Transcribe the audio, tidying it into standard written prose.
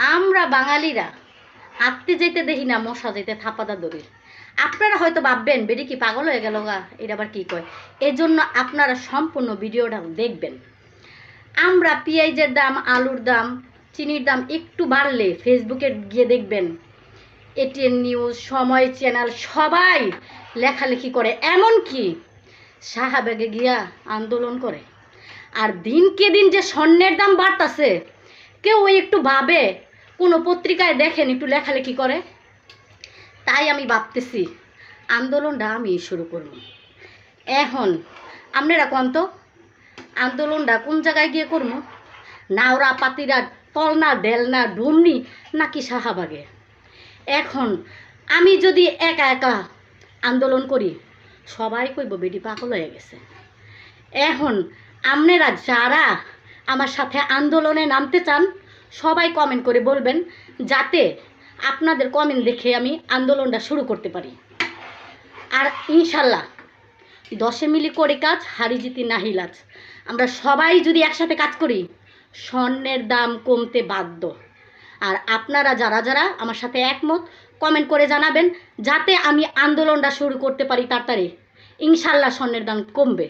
আমরা বাঙালিরা আত্মে যেতে দেখি না, মশা যেতে থাপাদা দড়ি। আপনারা হয়তো ভাববেন বেডি কি পাগল হয়ে গেল গা, এটা আবার কী কয়। এই জন্য আপনারা সম্পূর্ণ ভিডিওটা দেখবেন। আমরা পেঁয়াজের দাম, আলুর দাম, চিনির দাম একটু বাড়লে ফেসবুকে গিয়ে দেখবেন এটিএন নিউজ, সময় চ্যানেল সবাই লেখালেখি করে, এমনকি শাহবাগে গিয়া আন্দোলন করে। আর দিনকে দিন যে স্বর্ণের দাম বাড়তাছে, কেউ একটু ভাবে, কোনো পত্রিকায় দেখেন একটু লেখালেখি করে। তাই আমি ভাবতেছি আন্দোলনটা আমি শুরু করব। এখন আপনারা কোন তো আন্দোলনটা কোন জায়গায় গিয়ে করবো? নাওরা পাতিরা, তলনা ডেলনা ডুমনি নাকি শাহবাগে? এখন আমি যদি একা একা আন্দোলন করি, সবাই কইব বেডি পাগল হয়ে গেছে। এখন আপনারা যারা আমার সাথে আন্দোলনে নামতে চান, সবাই কমেন্ট করে বলবেন, যাতে আপনাদের কমেন্ট দেখে আমি আন্দোলনটা শুরু করতে পারি। আর ইনশাল্লাহ 10 মিলি করে কাজ, হারি জিতি নাহি লাজ। আমরা সবাই যদি একসাথে কাজ করি, স্বর্ণের দাম কমতে বাধ্য। আর আপনারা যারা যারা আমার সাথে একমত, কমেন্ট করে জানাবেন, যাতে আমি আন্দোলনটা শুরু করতে পারি তাড়াতাড়ি। ইনশাল্লাহ স্বর্ণের দাম কমবে।